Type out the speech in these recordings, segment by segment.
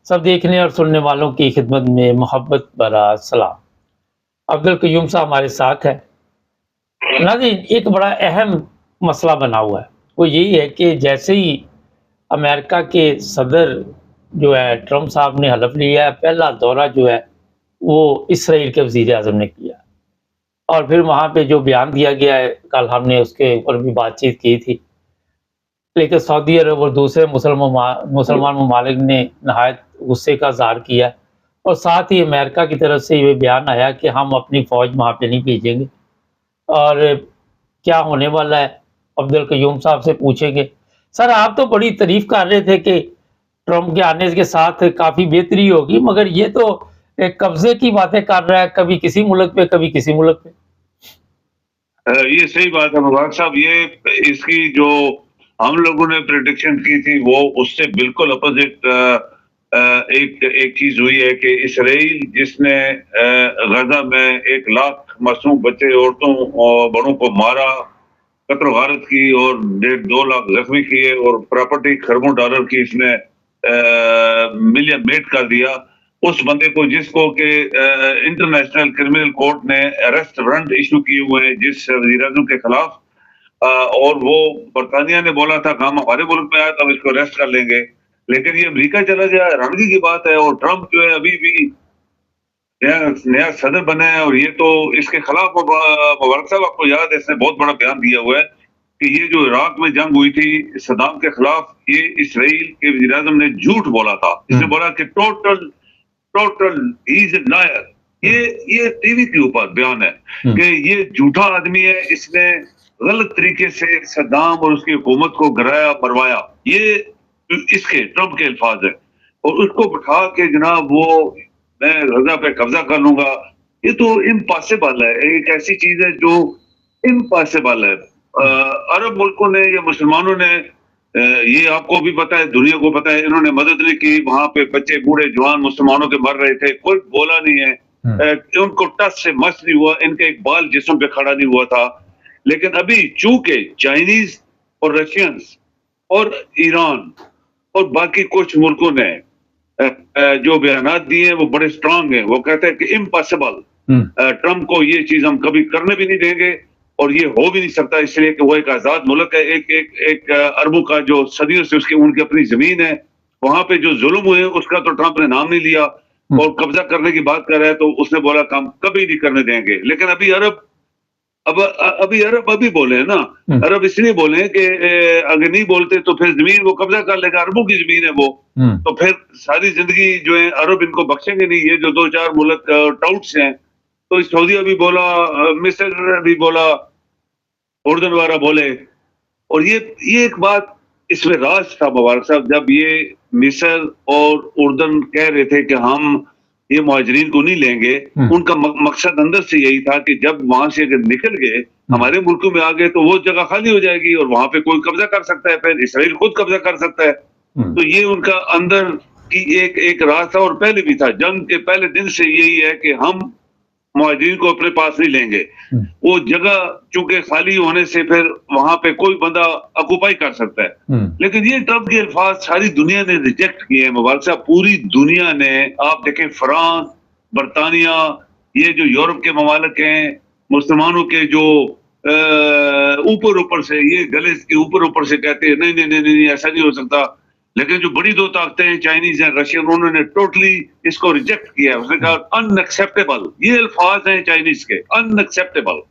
सब देखने और सुनने वालों की खिदमत में मोहब्बत भरा सलाम। अब्दुल कयूम साहब हमारे साथ हैं। नाज़रीन, एक बड़ा अहम मसला बना हुआ है, वो यही है कि जैसे ही अमेरिका के सदर जो है ट्रंप साहब ने हलफ लिया है, पहला दौरा जो है वो इसराइल के वज़ीर-ए-आज़म ने किया और फिर वहाँ पे जो बयान दिया गया है, कल हमने उसके ऊपर भी बातचीत की थी। लेकिन सऊदी अरब और दूसरे मुसलमान ममालिक ने नहायत गुस्से का इज़हार किया है और साथ ही अमेरिका की तरफ से ये बयान आया कि हम अपनी फ़ौज वहाँ पे नहीं भेजेंगे और क्या होने वाला है, अब्दुल कयूम साहब से पूछेंगे। सर, आप तो बड़ी तारीफ़ कर रहे थे कि ट्रंप के आने के साथ काफ़ी बेहतरी होगी, मगर ये तो एक कब्ज़े की बातें कर रहा है, कभी किसी मुल्क पे, कभी किसी मुल्क पे। ये सही बात है मुबारक साहब। ये इसकी जो हम लोगों ने प्रेडिक्शन की थी वो उससे बिल्कुल अपोजिट एक एक चीज हुई है कि इसराइल जिसने गजा में 1 लाख मासूम बच्चे, औरतों और बड़ों को मारा, कत्ल गारत की और 1.5-2 लाख जख्मी किए और प्रॉपर्टी खरबों डॉलर की इसने मिलियन मेड कर दिया, उस बंदे को जिसको कि इंटरनेशनल क्रिमिनल कोर्ट ने अरेस्ट वारंट इशू किए हुए हैं जिस वज़ीर-ए-आज़म के खिलाफ, और वो बरतानिया ने बोला था कि हम हमारे मुल्क में आया तो हम इसको अरेस्ट कर लेंगे, लेकिन ये अमेरिका चला गया। हैरानगी की बात है। और ट्रंप जो है अभी भी नया नया सदर बना है और ये तो इसके खिलाफ मुबारक साहब, आपको याद है इसने बहुत बड़ा बयान दिया हुआ है कि ये जो इराक में जंग हुई थी सद्दाम के खिलाफ, ये इसराइल के वज़ीर-ए-आज़म ने झूठ बोला था। इसने बोला कि total total he is a liar. ये टीवी के ऊपर बयान है कि ये झूठा आदमी है, इसने गलत तरीके से सद्दाम और उसकी हुकूमत को गिराया मरवाया। ये इसके ट्रंप के अल्फाज है। और उसको बिठा के जनाब वो मैं गजा पे कब्जा कर लूंगा, ये तो इम्पॉसिबल है। एक ऐसी चीज है जो इम्पॉसिबल है। अरब मुल्कों ने या मुसलमानों ने, ये आपको भी पता है, दुनिया को पता है, इन्होंने मदद नहीं की। वहां पे बच्चे बूढ़े जवान मुसलमानों के मर रहे थे, कोई बोला नहीं है। उनको टच से मस नहीं हुआ, इनका एक बाल जिस्म पे खड़ा नहीं हुआ था। लेकिन अभी चूंकि चाइनीज और रशियंस और ईरान और बाकी कुछ मुल्कों ने जो बयानात दिए हैं वो बड़े स्ट्रांग हैं। वो कहते हैं कि इम्पॉसिबल, ट्रंप को ये चीज हम कभी करने भी नहीं देंगे और ये हो भी नहीं सकता, इसलिए कि वो एक आजाद मुल्क है। एक अरबों का जो सदियों से उसकी उनकी अपनी जमीन है, वहां पे जो जुल्म हुए उसका तो ट्रंप ने नाम नहीं लिया और कब्जा करने की बात कर रहा है, तो उसने बोला काम कभी नहीं करने देंगे। लेकिन अभी अरब अभी बोले हैं ना, अरब इसलिए बोले हैं कि अगर नहीं बोलते तो फिर जमीन वो कब्जा कर लेगा, अरबों की जमीन है वो, तो फिर सारी जिंदगी जो है अरब इनको बख्शेंगे नहीं। ये जो 2-4 मुल्क टाउट्स हैं, तो सऊदीया भी बोला, मिस्र भी बोला, उर्दन वाला बोले। और ये एक बात इसमें राज था मुबारक साहब, जब ये मिस्र और उर्दन कह रहे थे कि हम ये मुहाजिरीन को नहीं लेंगे, उनका मकसद अंदर से यही था कि जब वहां से अगर निकल गए हमारे मुल्कों में आ गए तो वो जगह खाली हो जाएगी और वहां पे कोई कब्जा कर सकता है, फिर इसराइल खुद कब्जा कर सकता है। तो ये उनका अंदर की एक राज था और पहले भी था, जंग के पहले दिन से यही है कि हम मुहाजिरीन को अपने पास नहीं लेंगे। वो जगह चूंकि खाली होने से फिर वहां पे कोई बंदा ऑक्युपाई कर सकता है। लेकिन ये ट्रंप के अल्फाज सारी दुनिया ने रिजेक्ट किए हैं मुबारक साहब, पूरी दुनिया ने। आप देखें फ्रांस, बरतानिया, ये जो यूरोप के ममालिक हैं, मुसलमानों के जो ऊपर से ये गले के ऊपर से कहते हैं नहीं नहीं नहीं नहीं ऐसा नहीं हो सकता। लेकिन जो बड़ी दो ताकतें हैं, चाइनीज हैं, रशियन, उन्होंने टोटली इसको रिजेक्ट किया है। उसने कहा अनएक्सेप्टेबल, ये अल्फाज हैं चाइनीज के, अनएक्सेप्टेबल।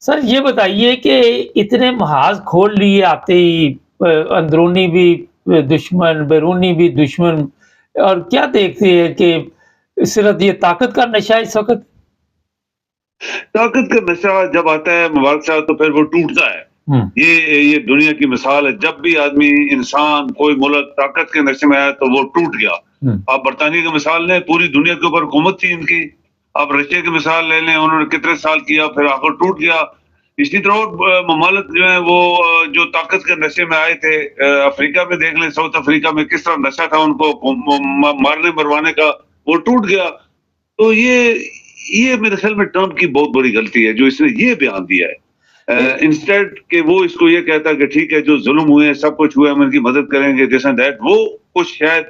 सर, ये बताइए कि इतने महाज खोल लिए आते ही, अंदरूनी भी दुश्मन, बैरूनी भी दुश्मन, और क्या देखते हैं कि सिर्फ ये ताकत का नशा इस वक्त? ताकत का नशा जब आता है मुबारक साहब तो फिर वो टूटता है। ये दुनिया की मिसाल है, जब भी आदमी, इंसान, कोई मुल्क ताकत के नशे में आया तो वो टूट गया। आप बरतानिया की मिसाल लें, पूरी दुनिया के ऊपर हुकूमत थी इनकी। आप रशिया की मिसाल ले लें, उन्होंने कितने साल किया, फिर आखिर टूट गया। इसी तरह ममालिक जो है वो जो ताकत के नशे में आए थे, अफ्रीका में देख लें, साउथ अफ्रीका में किस तरह नशा था उनको मारने मरवाने का, वो टूट गया। तो ये मेरे ख्याल में ट्रंप की बहुत बड़ी गलती है जो इसने ये बयान दिया है। इंस्टेड कि वो इसको ये कहता कि ठीक है जो जुल्म हुए हैं सब कुछ हुआ है, हम इनकी मदद करेंगे, दिस एंड दैट, वो कुछ शायद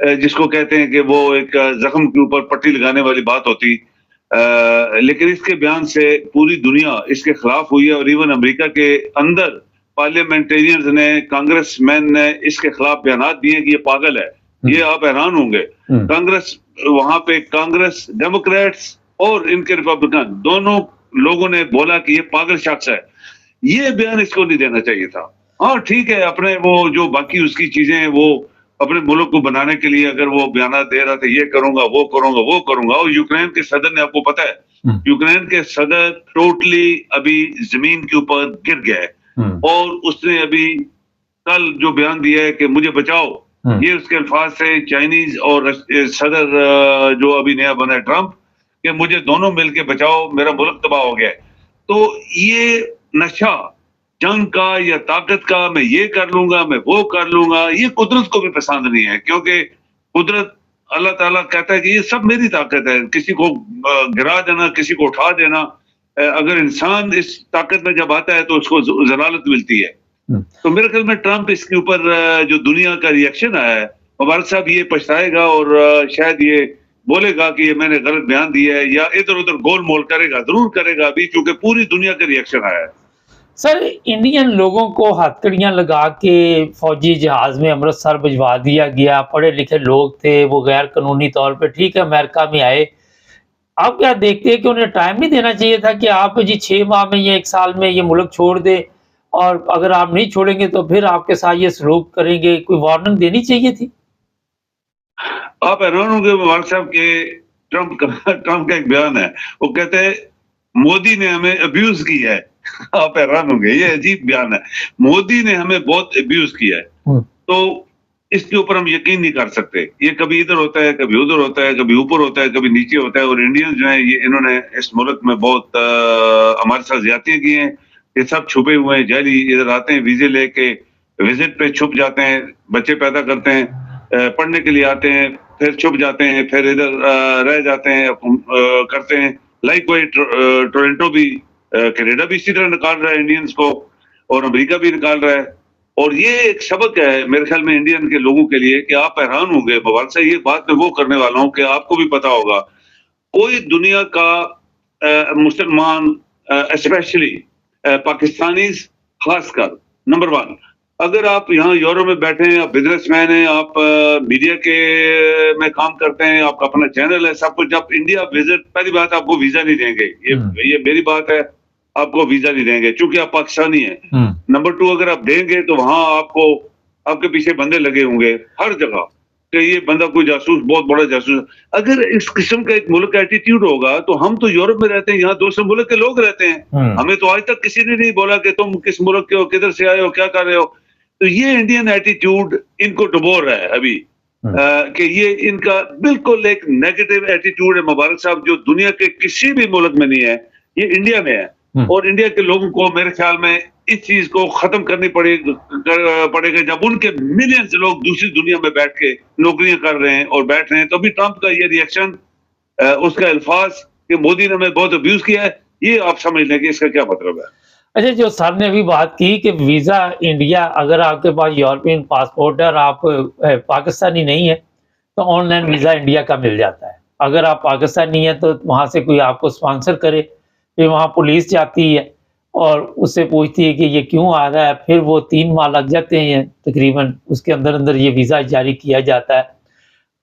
जिसको कहते हैं कि वो एक जख्म के ऊपर पट्टी लगाने वाली बात होती। लेकिन इसके बयान से पूरी दुनिया इसके खिलाफ हुई है और इवन अमेरिका के अंदर पार्लियामेंटेरियंस ने, कांग्रेसमैन ने इसके खिलाफ बयान दिए कि ये पागल है। ये आप हैरान होंगे, कांग्रेस, वहां पे कांग्रेस, डेमोक्रेट्स और इनके रिपब्लिकन दोनों लोगों ने बोला कि ये पागल शख्स है, ये बयान इसको नहीं देना चाहिए था। हाँ ठीक है, अपने वो जो बाकी उसकी चीजें हैं वो अपने मुल्क को बनाने के लिए अगर वो बयान दे रहा था, ये करूंगा वो करूंगा वो करूंगा। और यूक्रेन के सदर ने, आपको पता है यूक्रेन के सदर टोटली अभी जमीन के ऊपर गिर गया है और उसने अभी कल जो बयान दिया है कि मुझे बचाओ, ये उसके अल्फाज से चाइनीज और सदर जो अभी नया बना है ट्रंप, कि मुझे दोनों मिलके बचाओ, मेरा मुल्क तबाह हो गया है। तो ये नशा जंग का या ताकत का, मैं ये कर लूंगा, मैं वो कर लूंगा, ये कुदरत को भी पसंद नहीं है, क्योंकि कुदरत, अल्लाह ताला कहता है कि ये सब मेरी ताकत है, किसी को गिरा देना, किसी को उठा देना। अगर इंसान इस ताकत में जब आता है तो उसको जलालत मिलती है। तो मेरे ख्याल में ट्रंप इसके ऊपर जो दुनिया का रिएक्शन आया है, मुबारक साहब ये पछताएगा और शायद ये बोलेगा कि ये मैंने गलत बयान दिया है, या इधर उधर गोल मोल करेगा, जरूर करेगा अभी, क्योंकि पूरी दुनिया का रिएक्शन आया है। सर, इंडियन लोगों को हथकड़ियां लगा के फौजी जहाज में अमृतसर भिजवा दिया गया, पढ़े लिखे लोग थे, वो गैर कानूनी तौर पे, ठीक है, अमेरिका में आए। आप क्या देखते हैं कि उन्हें टाइम नहीं देना चाहिए था कि आप जी 6 माह में या 1 साल में ये मुल्क छोड़ दे, और अगर आप नहीं छोड़ेंगे तो फिर आपके साथ ये सलूक करेंगे, कोई वार्निंग देनी चाहिए थी? आप हैरान होंगे मुबारक साहब के ट्रंप का एक बयान है, वो कहते हैं मोदी ने हमें अब्यूज किया है। आप हैरान होंगे, ये अजीब बयान है, मोदी ने हमें बहुत अब्यूज किया है। तो इसके ऊपर हम यकीन नहीं कर सकते, ये कभी इधर होता है, कभी उधर होता है, कभी ऊपर होता है, कभी नीचे होता है। और इंडियंस जो है, ये इन्होंने इस मुल्क में बहुत हमारे साथ ज्यादतियां की हैं। ये सब छुपे हुए हैं, जाली इधर आते हैं, वीजे लेके विजिट पे छुप जाते हैं, बच्चे पैदा करते हैं, पढ़ने के लिए आते हैं, फिर छुप जाते हैं, फिर इधर रह जाते हैं, करते हैं। लाइक वही टोरंटो भी, कनाडा भी इसी तरह निकाल रहा है इंडियंस को, और अमेरिका भी निकाल रहा है। और ये एक सबक है मेरे ख्याल में इंडियन के लोगों के लिए, कि आप हैरान होंगे मुबारक से, ये बात मैं वो करने वाला हूँ कि आपको भी पता होगा, कोई दुनिया का मुसलमान, स्पेशली पाकिस्तानी खासकर, नंबर 1, अगर आप यहाँ यूरोप में बैठे हैं, आप बिजनेसमैन हैं, आप मीडिया के में काम करते हैं, आपका अपना चैनल है, सब कुछ, जब इंडिया विजिट, पहली बात आपको वीजा नहीं देंगे, ये मेरी बात है, आपको वीजा नहीं देंगे क्योंकि आप पाकिस्तानी हैं। नंबर 2, अगर आप देंगे तो वहां आपको, आपके पीछे बंदे लगे होंगे हर जगह कि ये बंदा कोई जासूस, बहुत बड़ा जासूस। अगर इस किस्म का एक मुल्क का एटीट्यूड होगा, तो हम तो यूरोप में रहते हैं, यहाँ दूसरे मुल्क के लोग रहते हैं, हमें तो आज तक किसी ने नहीं बोला कि तुम किस मुल्क के हो, किधर से आए हो, क्या कर रहे हो। तो ये इंडियन एटीट्यूड इनको डुबो रहा है अभी, कि ये इनका बिल्कुल एक नेगेटिव एटीट्यूड है मुबारक साहब, जो दुनिया के किसी भी मुल्क में नहीं है, ये इंडिया में है। और इंडिया के लोगों को मेरे ख्याल में इस चीज को खत्म करनी पड़ेगा, जब उनके मिलियंस लोग दूसरी दुनिया में बैठ के नौकरियां कर रहे हैं और बैठ रहे हैं। तो अभी ट्रंप का ये रिएक्शन, उसका अल्फाज कि मोदी ने हमें बहुत अब्यूज किया है, ये आप समझ लें कि इसका क्या मतलब है। अच्छा, जो सर ने अभी बात की कि वीजा इंडिया, अगर आपके पास यूरोपियन पासपोर्ट है और आप पाकिस्तानी नहीं है तो ऑनलाइन वीजा इंडिया का मिल जाता है। अगर आप पाकिस्तानी है तो वहां से कोई आपको स्पॉन्सर करे, फिर वहाँ पुलिस जाती है और उससे पूछती है कि ये क्यों आ रहा है, फिर वो 3 माह लग जाते हैं तकरीबन, उसके अंदर अंदर ये वीज़ा जारी किया जाता है।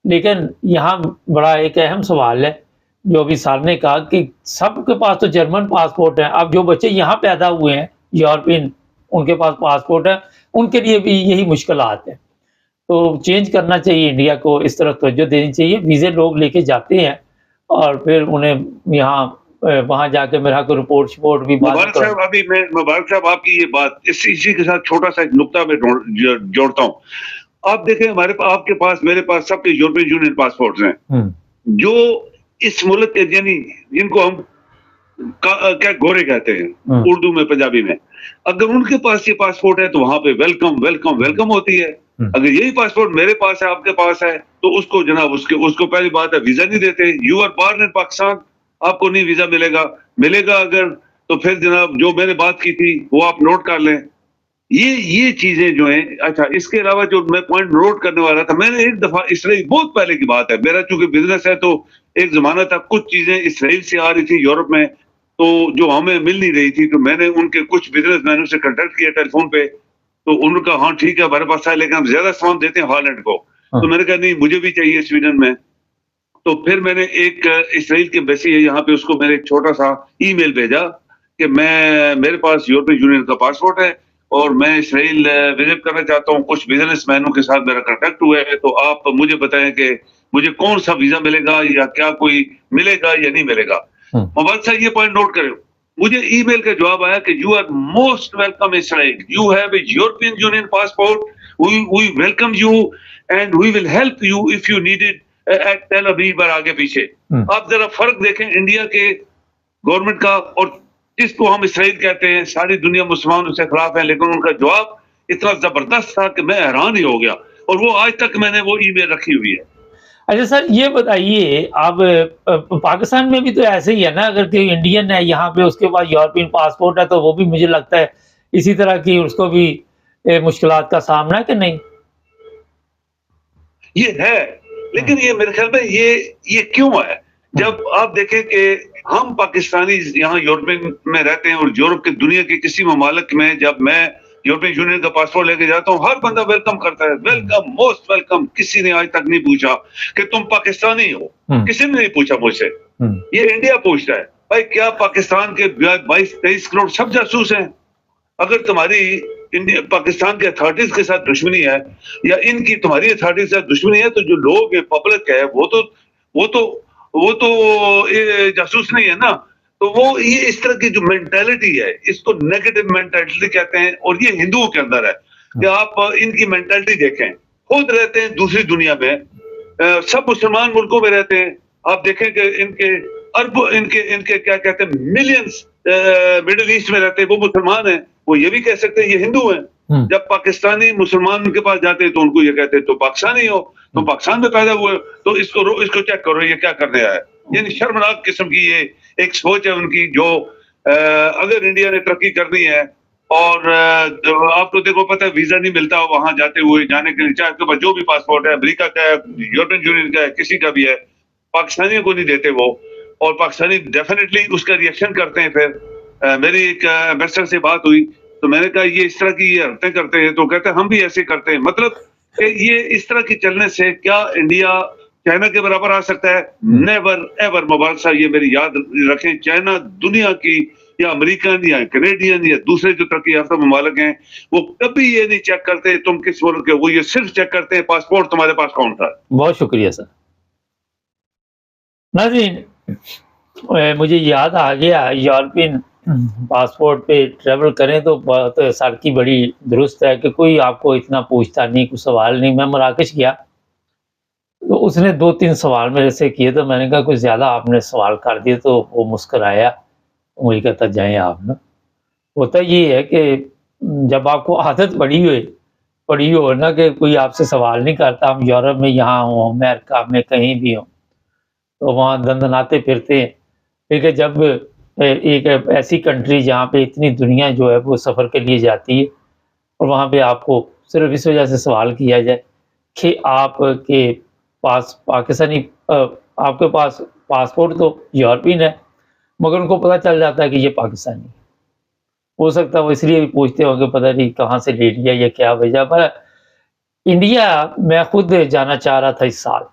लेकिन यहाँ बड़ा एक अहम सवाल है, जो अभी सर ने कहा कि सबके पास तो जर्मन पासपोर्ट है, अब जो बच्चे यहाँ पैदा हुए हैं यूरोपियन, उनके पास पासपोर्ट है, उनके लिए भी यही मुश्किलात है। तो चेंज करना चाहिए, इंडिया को इस तरफ तवज्जो देनी चाहिए। वीज़े लोग लेके जाते हैं और फिर उन्हें यहाँ वहां जाके मेरा को रिपोर्ट भी मुबारक साहब, अभी मैं मुबारक साहब आपकी ये बात इसी के साथ छोटा सा एक नुक्ता में जोड़ता हूँ। आप देखें, आपके पास, मेरे पास, सबके यूरोपियन यूनियन पासपोर्ट हैं, जो इस मुल्क के, यानी जिनको हम क्या गोरे कहते हैं उर्दू में, पंजाबी में, अगर उनके पास ये पासपोर्ट है तो वहां पे वेलकम वेलकम वेलकम होती है। अगर यही पासपोर्ट मेरे पास है, आपके पास है, तो उसको जनाब उसको पहली बात है वीजा नहीं देते। You are born in Pakistan, आपको नहीं वीजा मिलेगा। अगर तो फिर जनाब जो मैंने बात की थी वो आप नोट कर लें ये चीजें जो हैं, अच्छा इसके अलावा जो मैं पॉइंट नोट करने वाला था, मैंने एक दफा इसराइल, बहुत पहले की बात है, मेरा चूंकि बिजनेस है तो एक जमाना था कुछ चीजें इसराइल से आ रही थी यूरोप में, तो जो हमें मिल नहीं रही थी, तो मैंने उनके कुछ बिजनेसमैनों से कांटेक्ट किया टेलीफोन पे, तो उन्होंने कहा हाँ ठीक है हमारे पास है, लेकिन हम ज्यादा सामान देते हैं हॉलैंड को। तो मैंने कहा नहीं मुझे भी चाहिए स्वीडन में। तो फिर मैंने एक इसराइल की एम्बेसी है यहाँ पे, उसको मैंने एक छोटा सा ईमेल भेजा कि मेरे पास यूरोपियन यूनियन का पासपोर्ट है और मैं इसराइल विजिट करना चाहता हूँ, कुछ बिजनेसमैनों के साथ मेरा कांटेक्ट हुआ है, तो आप मुझे बताएं कि मुझे कौन सा वीजा मिलेगा या क्या कोई मिलेगा या नहीं मिलेगा। मोबाइल साहब ये पॉइंट नोट करें, मुझे ईमेल का जवाब आया कि you are most welcome Israel, you have a European Union passport, we welcome you and we will help you if you need it at Tel Aviv. और आगे पीछे आप जरा फर्क देखें इंडिया के गवर्नमेंट का और जिसको हम इसराइल कहते हैं, सारी दुनिया मुसलमान उसके खिलाफ है, लेकिन उनका जवाब इतना जबरदस्त था कि मैं हैरान ही हो गया, और वो आज तक मैंने वो ईमेल रखी हुई है। अच्छा सर, ये बताइए आप पाकिस्तान में भी तो ऐसे ही है ना, अगर कोई इंडियन है यहाँ पे उसके पास यूरोपियन पासपोर्ट है तो वो भी मुझे लगता है इसी तरह की उसको भी मुश्किलात का सामना है कि नहीं? ये है, लेकिन ये मेरे ख्याल में ये क्यों है? जब आप देखें कि हम पाकिस्तानी यहाँ यूरोपियन में रहते हैं और यूरोप की दुनिया के किसी ममालिक में जब मैं यूरोपियन यूनियन का पासपोर्ट लेके जाता हूँ, हर बंदा वेलकम करता है, वेलकम मोस्ट वेलकम। किसी ने आज तक नहीं पूछा कि तुम पाकिस्तानी हो, किसी ने नहीं पूछा मुझसे। ये इंडिया पूछता है भाई क्या पाकिस्तान के 22-23 करोड़ सब जासूस हैं? अगर तुम्हारी इंडिया पाकिस्तान के अथॉरिटीज के साथ दुश्मनी है या इनकी तुम्हारी अथॉरिटीज के साथ दुश्मनी है, तो जो लोग है पब्लिक है वो तो जासूस नहीं है ना। तो वो ये इस तरह की जो मेंटालिटी है, इसको नेगेटिव मेंटालिटी कहते हैं, और ये हिंदुओं के अंदर है कि आप इनकी मेंटालिटी देखें, खुद रहते हैं दूसरी दुनिया में, सब मुसलमान मुल्कों में रहते हैं, आप देखें कि इनके अरब इनके क्या कहते हैं मिलियंस मिडिल ईस्ट में रहते हैं, वो मुसलमान हैं, वो ये भी कह सकते हैं ये हिंदू हैं। जब पाकिस्तानी मुसलमान के पास जाते हैं तो उनको ये कहते हैं तो पाकिस्तानी हो, तो पाकिस्तान में पैदा हुए, तो इसको चेक करो ये क्या करने आया है। यानी शर्मनाक किस्म की ये एक सोच है उनकी, जो अगर इंडिया ने तरक्की करनी है और आपको देखो पता है वीजा नहीं मिलता वहां जाते हुए, जाने के लिए, चाहे आपके पास जो भी पासपोर्ट है, अमेरिका का है, यूरोपियन यूनियन का है, किसी का भी है, पाकिस्तानियों को नहीं देते वो, और पाकिस्तानी डेफिनेटली उसका रिएक्शन करते हैं। फिर मेरी एक एम्बेसडर से बात हुई तो मैंने कहा ये इस तरह की ये हरकतें करते हैं, तो कहते हैं हम भी ऐसे करते हैं। मतलब कि ये इस तरह की चलने से क्या इंडिया चाइना के बराबर आ सकता है? Never ever. मुबारक साहब ये मेरी याद रखें, चाइना दुनिया की या अमेरिकन या कैनेडियन या दूसरे जो तरक्की याफ्ता ममालिक हैं, वो कभी ये नहीं चेक करते तुम किस मुल्क के, वो ये सिर्फ चेक करते हैं पासपोर्ट तुम्हारे पास कौन था। बहुत शुक्रिया सर। नाज़रीन, मुझे याद आ गया, यूरोपियन पासपोर्ट पे ट्रैवल करें तो बात सर की बड़ी दुरुस्त है कि कोई आपको इतना पूछता नहीं, कुछ सवाल नहीं। मैं मराकश गया तो उसने 2-3 सवाल मेरे से किए, तो मैंने कहा कुछ ज़्यादा आपने सवाल कर दिए, तो वो मुस्कुराया, मुझे कहता जाएँ आप ना। होता ये है कि जब आपको आदत पड़ी हो ना कि कोई आपसे सवाल नहीं करता, हम यूरोप में यहाँ हों, अमेरिका में कहीं भी हों, तो वहाँ दंदनाते फिरते हैं। लेकिन जब एक ऐसी कंट्री जहाँ पे इतनी दुनिया जो है वो सफ़र के लिए जाती है और वहाँ पे आपको सिर्फ इस वजह से सवाल किया जाए कि आपके पास आपके पास पासपोर्ट तो यूरोपियन है, मगर उनको पता चल जाता है कि ये पाकिस्तानी है। हो सकता है वो इसलिए भी पूछते होंगे पता नहीं कहाँ से ले लिया या क्या वजह। पर इंडिया मैं खुद जाना चाह रहा था इस साल,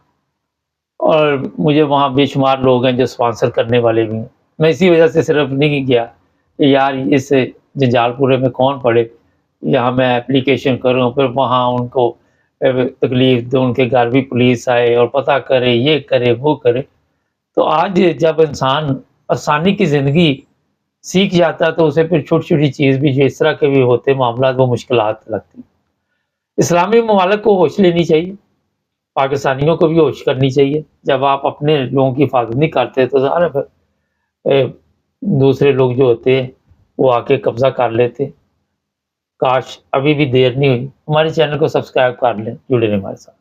और मुझे वहाँ बेशुमार लोग हैं जो स्पॉन्सर करने वाले भी हैं। मैं इसी वजह से सिर्फ नहीं गया कि यार इस जंजालपुरे में कौन पड़े, यहाँ मैं एप्लीकेशन करूँ, फिर वहाँ उनको तकलीफ़ दूँ, उनके घर भी पुलिस आए और पता करे, ये करे, वो करे। तो आज जब इंसान आसानी की ज़िंदगी सीख जाता है तो उसे फिर छोटी-छोटी चीज़ भी जो इस तरह के भी होते मामलात वो मुश्किलात लगती। इस्लामी ममालिक को होश लेनी चाहिए, पाकिस्तानियों को भी होश करनी चाहिए। जब आप अपने लोगों की हिफाज़त नहीं करते तो ज़ाहिर है दूसरे लोग जो होते हैं वो आके कब्ज़ा कर लेते। काश अभी भी देर नहीं हुई। हमारे चैनल को सब्सक्राइब कर लें, जुड़े रहें हमारे साथ।